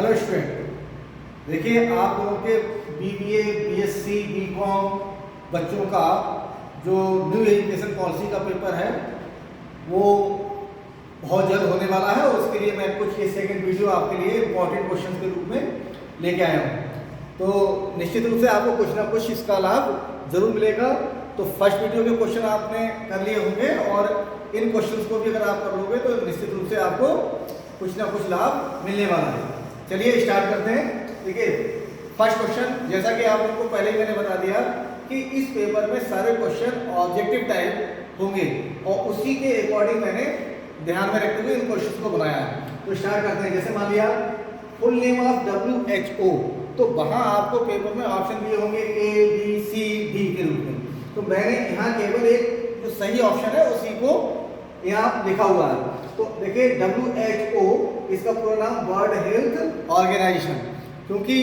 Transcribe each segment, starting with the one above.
Hello student, देखिए आप लोगों के बीबीए, बीएससी, बीकॉम बच्चों का जो न्यू एजुकेशन पॉलिसी का पेपर है वो बहुत जल्द होने वाला है और उसके लिए मैं कुछ ये सेकंड वीडियो आपके लिए इंपॉर्टेंट क्वेश्चन के रूप में लेके आया हूँ। तो निश्चित रूप से आपको कुछ ना कुछ इसका लाभ जरूर मिलेगा। तो फर्स्ट वीडियो के क्वेश्चन आपने कर लिए होंगे और इन क्वेश्चंस को भी अगर आप कर लोगे तो निश्चित रूप से आपको कुछ ना कुछ लाभ मिलने वाला है। चलिए स्टार्ट करते हैं। देखिए फर्स्ट क्वेश्चन, जैसा कि आप लोगों को पहले ही मैंने बता दिया कि इस पेपर में सारे क्वेश्चन ऑब्जेक्टिव टाइप होंगे और उसी के अकॉर्डिंग मैंने ध्यान में रखते हुए इन क्वेश्चंस को बनाया है। तो स्टार्ट करते हैं। जैसे मान लिया फुल नेम ऑफ WHO, तो वहां आपको पेपर में ऑप्शन दिए होंगे A, B, C, D के रूप में। तो मैंने यहाँ केवल एक जो सही ऑप्शन है उसी को यहाँ लिखा हुआ है। तो देखिए WHO इसका पूरा नाम वर्ल्ड हेल्थ ऑर्गेनाइजेशन, क्योंकि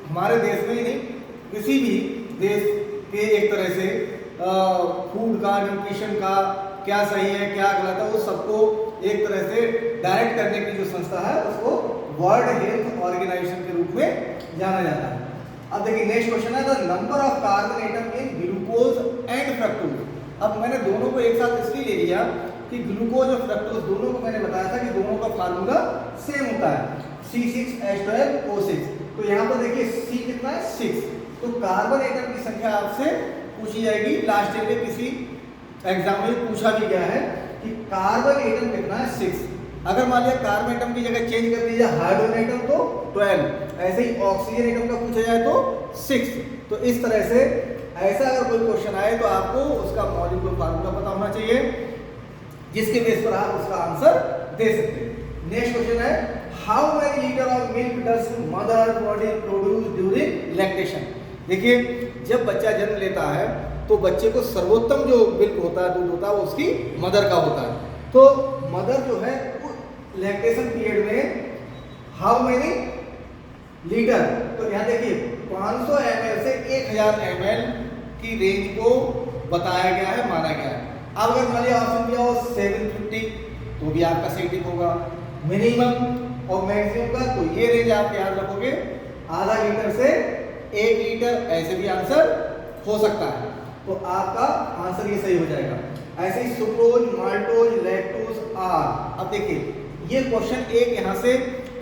हमारे देश में ही नहीं किसी भी देश के एक तरह से फूड का, न्यूट्रिशन का क्या सही है क्या गलत है वो सबको एक तरह से डायरेक्ट करने की जो संस्था है उसको वर्ल्ड हेल्थ ऑर्गेनाइजेशन के रूप में जाना जाता है। अब देखिए नेक्स्ट क्वेश्चन है the number of carbon atom in glucose and fructose. अब मैंने दोनों को एक साथ इसलिए ले लिया कि ग्लूकोज और फ्रक्टोज दोनों को मैंने बताया था कि दोनों का फार्मूला सेम होता है C6H12O6। तो यहाँ पर देखिए C कितना है 6। तो कार्बन एटम की संख्या आपसे पूछी जाएगी। लास्ट ईयर में किसी एग्जाम में पूछा भी गया है कि कार्बन एटम कितना है 6। अगर मान लिया कार्बन एटम की जगह चेंज कर दीजिए हाइड्रोजन एटम तो 12, ऐसे ही ऑक्सीजन एटम का पूछा जाए तो 6। तो इस तरह से ऐसा अगर कोई क्वेश्चन आए तो आपको उसका मॉलिक्यूलर फार्मूला पता होना चाहिए, जिसके बेस पर आप उसका आंसर दे सकते हैं। नेक्स्ट क्वेश्चन है how many litre of milk does mother body produce during lactation. देखिए जब बच्चा जन्म लेता है तो बच्चे को सर्वोत्तम जो मिल्क होता है, दूध होता है, वो उसकी मदर का होता है। तो मदर जो है लैक्टेशन पीरियड में हाउ मेनी लीटर, तो यहाँ देखिए 500 ml से 1000 ml की रेंज को बताया गया है, माना गया है। अब अगर मान लिया ऑप्शन दिया हो 750 तो भी आपका सही टिक होगा। मिनिमम और मैक्सिमम का तो ये रेंज आप याद रखोगे, आधा लीटर से 1 लीटर, ऐसे भी आंसर हो सकता है। तो आपका आंसर ये सही हो जाएगा। ऐसे ही सुक्रोज, माल्टोज, लैक्टोज आर। अब देखिए ये क्वेश्चन एक यहाँ से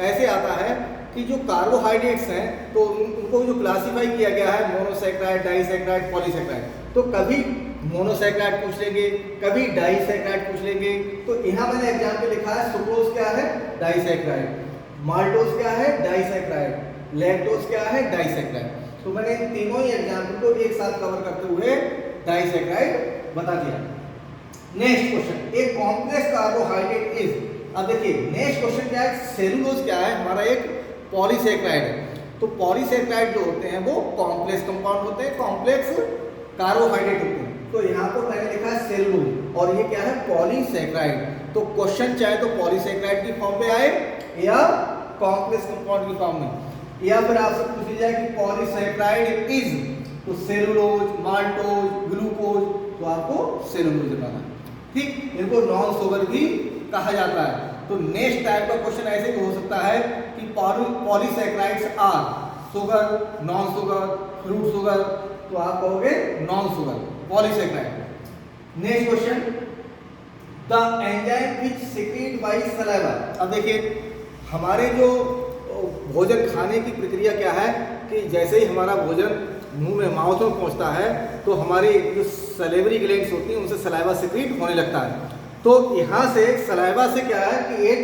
ऐसे आता है कि जो कार्बोहाइड्रेट्स हैं तो उनको जो क्लासिफाई किया गया है मोनोसैकेराइड, डाइसैकेराइड, पॉलीसैकेराइड। तो कभी मोनोसैकेराइड पूछ लेंगे, कभी डाइसैकेराइड पूछ लेंगे। तो यहाँ मैंने एग्जाम पे लिखा है सुक्रोज क्या है, डाइसैकेराइड, माल्टोज क्या है, डाइसैकेराइड, लैक्टोज क्या है, डाइसैकेराइड। तो मैंने इन तीनों ही एग्जाम्पल को एक साथ कवर करते हुए डाइसैकेराइड बता दिया। नेक्स्ट क्वेश्चन एक कॉम्प्लेक्स कार्बोहाइड्रेट इज। अब देखिए नेक्स्ट क्वेश्चन क्या है, सेलुलोज क्या है, हमारा एक पॉलीसैकेराइड है। तो पॉलीसैकेराइड जो होते हैं वो कॉम्प्लेक्स कंपाउंड होते हैं, कॉम्प्लेक्स कार्बोहाइड्रेट होते हैं। तो यहाँ पर मैंने लिखा है सेलुलोज और ये क्या है पॉलीसैकेराइड। तो क्वेश्चन चाहे तो पॉलीसैकेराइड की फॉर्म में आए या कॉम्प्लेक्स कंपाउंड की फॉर्म में, या फिर आपसे पूछ लिया जाए कि पॉलीसैकेराइड इज, तो सेलुलोज, माल्टोज, ग्लूकोज, तो आपको सेलुलोज बताना है। ठीक, इनको नॉन शुगर भी कहा जाता है। तो नेक्स्ट टाइप का क्वेश्चन ऐसे भी हो सकता है कि polysaccharides are sugar, non sugar, fruit sugar, तो आप कहोगे non sugar polysaccharide. Next question the enzyme which secrete by saliva. अब देखिए हमारे जो भोजन खाने की प्रक्रिया क्या है कि जैसे ही हमारा भोजन मुंह में, माउथ में पहुंचता है तो हमारी जो सलेवरी ग्लैंड्स होती हैं उनसे सलाइवा सीक्रेट होने लगता है। तो यहाँ से सलाइवा से क्या है कि एक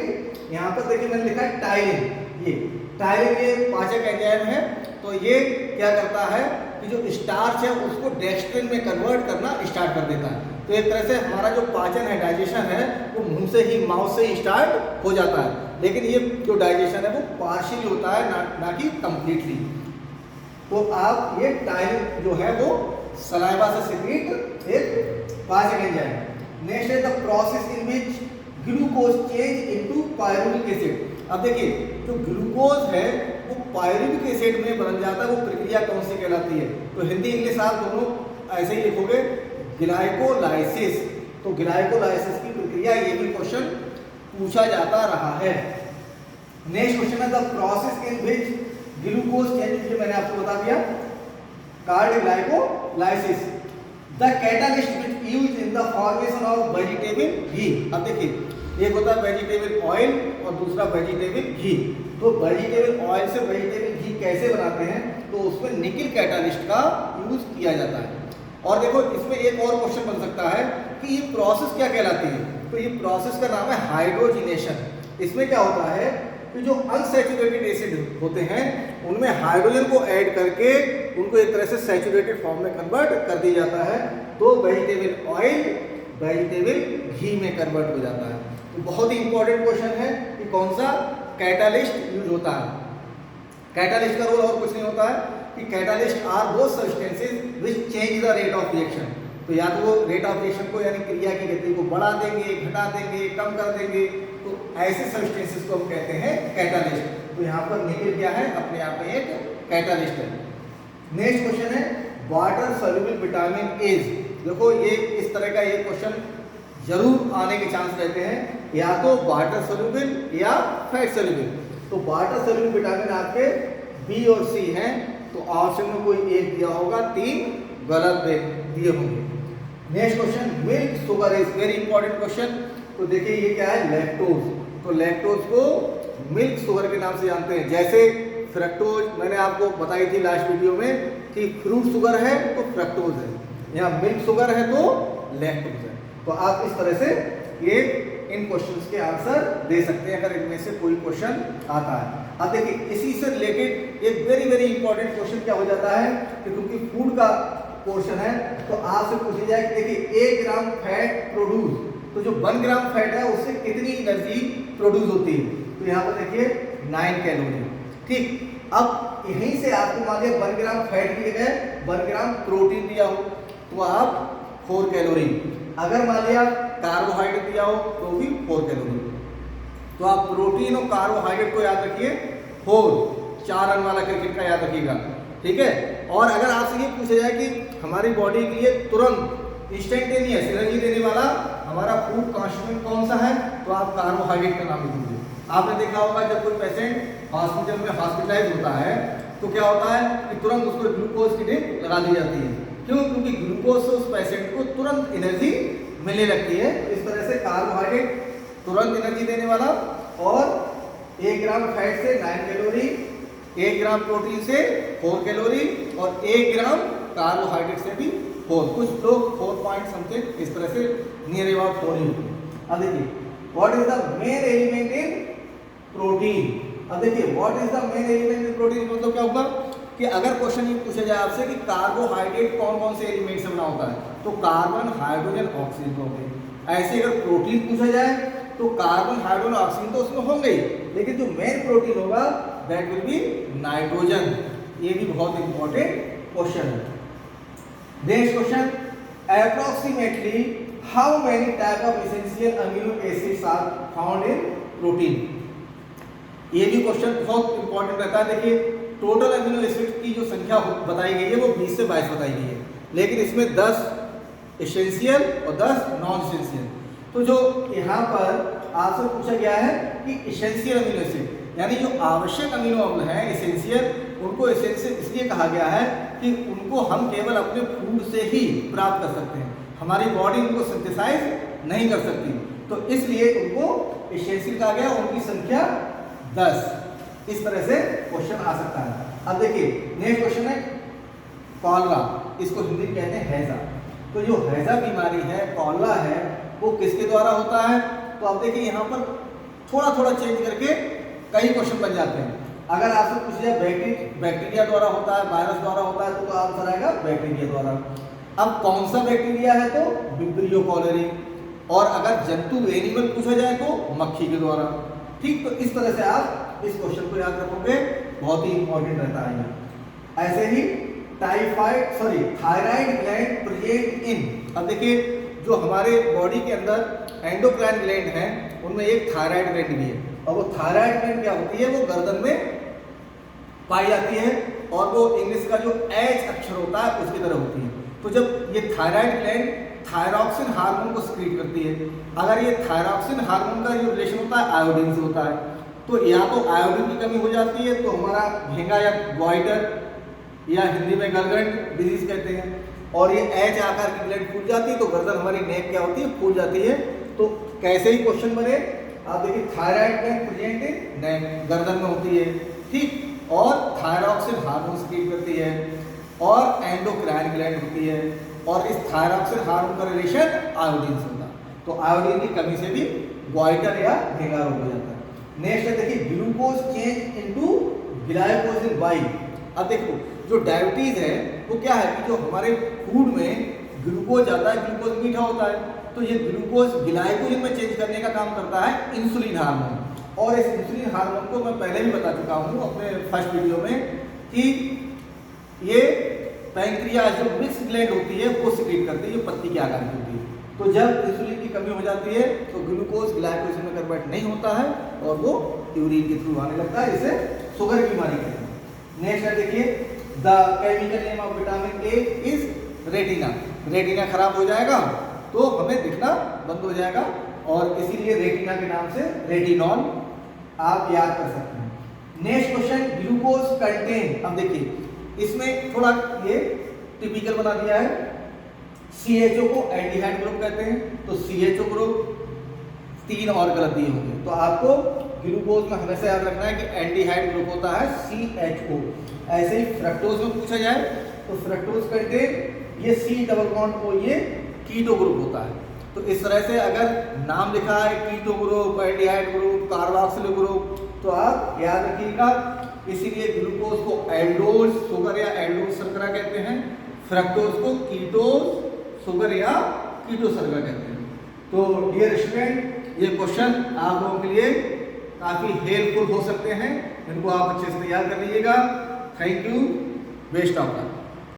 यहाँ पर देखिए मैंने लिखा है टाइलिन। ये टाइलिन ये पाचक एंजाइम है। तो ये क्या करता है कि जो स्टार्च है उसको डेक्स्ट्रिन में कन्वर्ट करना स्टार्ट कर देता है। तो एक तरह से हमारा जो पाचन है, डाइजेशन है, वो मुंह से ही, माउथ से ही स्टार्ट हो जाता है। लेकिन ये जो डाइजेशन है वो पार्शियली होता है, ना कि कंप्लीटली। तो आप ये टाइलिन जो है वो सलाइवा से सीक्रेट एक पाचक एंजाइम। नेक्स्ट है the process in which glucose change into pyruvic acid. अब देखिए जो ग्लूकोज है वो पायरुविक एसिड में बदल जाता है, वो प्रक्रिया कौन सी कहलाती है। तो हिंदी इंग्लिश आप दोनों ऐसे ही लिखोगे, ग्लाइकोलाइसिस। तो ग्लाइकोलाइसिस की प्रक्रिया, ये भी क्वेश्चन पूछा जाता रहा है। नेक्स्ट क्वेश्चन है the process in which glucose change, मैंने आपको बता दिया, carboglycolysis. The catalyst which used in the formation of vegetable ghee. अब देखिए एक होता है वेजिटेबल ऑयल और दूसरा वेजिटेबल घी। तो वेजिटेबल ऑयल से वेजिटेबल घी कैसे बनाते हैं, तो उसमें निकिल कैटालिस्ट का यूज किया जाता है। और देखो इसमें एक और क्वेश्चन बन सकता है कि ये प्रोसेस क्या कहलाती है, तो ये प्रोसेस का नाम है हाइड्रोजिनेशन। इसमें क्या होता है कि जो अनसैचुरेटेड एसिड होते हैं उनमें हाइड्रोजन को ऐड करके उनको एक तरह से सैचुरेटेड फॉर्म में कन्वर्ट कर दिया जाता है, तो वेजिटेबल ऑयल वेजिटेबल घी में कन्वर्ट हो जाता है। तो बहुत ही इंपॉर्टेंट क्वेश्चन है कि कौन सा कैटालिस्ट यूज होता है। कैटालिस्ट का रोल और कुछ नहीं होता है कि catalyst are those substances which change the rate of reaction. तो या तो वो रेट ऑफ रिएक्शन को यानी क्रिया की गति को बढ़ा देंगे, घटा देंगे, कम कर देंगे, तो ऐसे सब्सटेंसेस को हम कहते हैं कैटालिस्ट। तो यहाँ पर निकिल क्या है, अपने आप में एक कैटालिस्ट है। नेक्स्ट क्वेश्चन है वाटर सॉल्युबल विटामिन एज। देखो ये इस तरह का ये क्वेश्चन जरूर आने के चांस रहते हैं, या तो वाटर सॉल्युबल या फैट सॉल्युबल। तो वाटर सॉल्युबल विटामिन आपके बी और सी हैं, तो ऑप्शन में कोई एक दिया होगा, 3 गलत दिए होंगे। Next question milk sugar is very important question. तो देखिए ये क्या है, लैक्टोज। तो लैक्टोज को मिल्क शुगर के नाम से जानते हैं। जैसे फ्रक्टोज मैंने आपको बताई थी लास्ट वीडियो में कि फ्रूट शुगर है तो फ्रक्टोज है, यहाँ मिल्क शुगर है तो लैक्टोज है। तो आप इस तरह से ये इन क्वेश्चंस के आंसर दे सकते हैं अगर इनमें से कोई क्वेश्चन आता है। अब देखिए इसी से रिलेटेड एक वेरी वेरी इंपॉर्टेंट क्वेश्चन क्या हो जाता है कि क्योंकि फूड का पोर्शन है तो आपसे पूछी जाए कि देखिए 1 ग्राम फैट प्रोड्यूस, तो जो 1 ग्राम फैट है उससे कितनी एनर्जी प्रोड्यूस होती है, तो यहाँ पर देखिए 9 कैलोरी। ठीक, अब यहीं से आपको मान लिया 1 ग्राम फैट दिए गए, 1 ग्राम प्रोटीन दिया हो तो आप 4 कैलोरी, अगर मान लिया कार्बोहाइड्रेट दिया हो तो भी 4 कैलोरी। तो आप प्रोटीन और कार्बोहाइड्रेट को याद रखिए 4, 4 रन वाला क्रिकेट का याद रखिएगा, ठीक है। और अगर आपसे ये पूछा जाए कि हमारी बॉडी के लिए तुरंत इंस्टेंटेनियस एनर्जी देने वाला हमारा फूड कॉन्स्टिट्यूएंट कौन सा है, तो आप कार्बोहाइड्रेट का नाम लिखिए। आपने देखा होगा जब कोई पेशेंट हॉस्पिटल में हॉस्पिटलाइज होता है तो क्या होता है कि तुरंत उसको ग्लूकोज की ड्रिप लगा दी जाती है। क्यों? क्योंकि ग्लूकोज से उस पेशेंट को तुरंत एनर्जी मिलने लगती है। इस तरह से कार्बोहाइड्रेट तुरंत एनर्जी देने वाला, और 1 ग्राम फैट से 9 कैलोरी, 1 ग्राम प्रोटीन से 4 कैलोरी और 1 ग्राम कार्बोहाइड्रेट से भी 4। कुछ लोग 4 पॉइंट समथिंग इस तरह से नियर अबाउट 4 ही होते हैं। अब देखिए what is the main element in protein. अब देखिए what is the main element in protein मतलब क्या होगा कि अगर क्वेश्चन ये पूछा जाए आपसे कि कार्बोहाइड्रेट कौन कौन से एलिमेंट से बना होता है, तो कार्बन, हाइड्रोजन, ऑक्सीजन हो गए। ऐसे अगर प्रोटीन पूछा जाए तो कार्बन, हाइड्रोजन, ऑक्सीजन तो उसमें होंगे ही, लेकिन जो मेन प्रोटीन होगा दैट विल बी नाइट्रोजन। ये भी बहुत इंपॉर्टेंट क्वेश्चन है। Next question, approximately how many type of essential amino acids are found in protein. ये भी क्वेश्चन बहुत इंपॉर्टेंट रहता है। देखिए टोटल अमीनो एसिड की जो संख्या बताई गई है वो 20 से 22 बताई गई है, लेकिन इसमें 10 एसेंशियल और 10 नॉन एसेंशियल। तो जो यहाँ पर आपसे पूछा गया है कि एसेंशियल अमीनो एसिड यानी जो आवश्यक अमीनो अम्ल हैं एसेंशियल, उनको एसेंशियल इसलिए कहा गया है कि उनको हम केवल अपने फूड से ही प्राप्त कर सकते हैं, हमारी बॉडी उनको सिंथेसाइज नहीं कर सकती, तो इसलिए उनको एसेंशियल कहा गया। उनकी संख्या 10। इस तरह से क्वेश्चन आ सकता है। अब देखिए नेक्स्ट क्वेश्चन है कॉलरा, इसको हिंदी में कहते हैं हैजा। तो जो हैजा बीमारी है, कॉलरा है, वो किसके द्वारा होता है, तो आप देखिए यहाँ पर थोड़ा थोड़ा चेंज करके कई क्वेश्चन बन जाते हैं। अगर आपसे पूछ जाए बैक्टीरिया द्वारा होता है, वायरस द्वारा होता है, तो आंसर आएगा बैक्टीरिया द्वारा। अब कौन सा बैक्टीरिया है, तो विब्रियो कॉलेरी। और अगर जंतु एनिमल पूछा जाए तो मक्खी के द्वारा। ठीक, तो इस तरह से आप इस क्वेश्चन को याद रखोगे, बहुत ही इंपॉर्टेंट रहता है। ऐसे ही थायराइड ग्लैंड प्रेजेंट इन। अब देखिए जो हमारे बॉडी के अंदर एंडोक्राइन ग्लैंड है उनमें एक थायराइड ग्लैंड भी है, और वो थायराइड ग्लैंड क्या होती है, वो गर्दन में पाई जाती है, और वो इंग्लिश का जो एच अक्षर होता है उसकी तरह होती है। तो जब ये थायराइड ग्लैंड थायरॉक्सिन हार्मोन को सिक्रीट करती है, अगर ये थायरॉक्सिन हार्मोन का जो रिलेशन होता है आयोडीन से होता है, तो या तो आयोडीन की कमी हो जाती है तो हमारा घेंगा या ग्वाइटर या हिंदी में गलगंड डिजीज कहते हैं, और ये एच आकार की ग्लैंड फूल जाती है तो गर्दन हमारी नेक क्या होती है, फूल जाती है। तो कैसे ही क्वेश्चन बने, आप देखिए थायराइड ग्लैंड प्रेजेंट इन नेक, गर्दन में होती है, ठीक, और थायरॉक्सिन हार्मोन सिक्रीट करती है, और एंडोक्राइन ग्लैंड होती है, और इस थायरॉक्सिन हार्मोन का रिलेशन आयोडीन से होता है। तो आयोडीन की कमी से भी ग्वाइटर या घेंगा रोग हो जाता है। नेक्स्ट है देखिए ग्लूकोज चेंज इनटू ग्लाइकोज इन बाइल। अब देखो जो डायबिटीज है वो क्या है कि जो हमारे फूड में ग्लूकोज आता है, ग्लूकोज मीठा होता है, तो ये ग्लूकोज ग्लाइकोजन में चेंज करने का काम करता है इंसुलिन हार्मोन। और इस इंसुलिन हार्मोन को मैं पहले भी बता चुका हूँ अपने फर्स्ट वीडियो में कि ये पैंक्रियाज जो मिक्स ग्लैंड होती है वो सिक्रीट करती है, जो पत्ती के आकार की होती है। तो जब इंसुलिन की कमी हो जाती है तो ग्लूकोज ग्लाइकोजन में कन्वर्ट नहीं होता है और वो यूरिन के थ्रू आने लगता है, इसे शुगर की बीमारी कहते हैं। नेक्स्ट है देखिए the chemical name of vitamin A is retina. Retina खराब हो जाएगा तो हमें दिखना बंद हो जाएगा, और इसीलिए रेटिना के नाम से रेटिनॉल आप याद कर सकते हैं। Next question glucose contain. अब देखिए इसमें थोड़ा ये टिपिकल बना दिया है, CHO को एल्डिहाइड ग्रुप कहते हैं, तो CHO ग्रुप 3 और गलत दिए होंगे, तो आपको ग्लूकोज में हमेशा याद रखना है कि एल्डिहाइड ग्रुप होता है CHO। ऐसे ही फ्रक्टोज में पूछा जाए तो फ्रक्टोज कंटेन ये C डबल बॉन्ड O, ये कीटो ग्रुप होता है। तो इस तरह से अगर नाम लिखा है keto group, aldehyde group, carboxyl group, तो आप याद रखिएगा। इसीलिए ग्लूकोज को एल्डोज शुगर या एल्डोज शर्करा कहते हैं, फ्रक्टोज को कीटोज शुगर या कीटो शर्करा कहते हैं। तो डियर स्टूडेंट, ये क्वेश्चन आप लोगों के लिए काफ़ी हेल्पफुल हो सकते हैं, इनको आप अच्छे से तैयार कर लीजिएगा। Thank you, best of luck.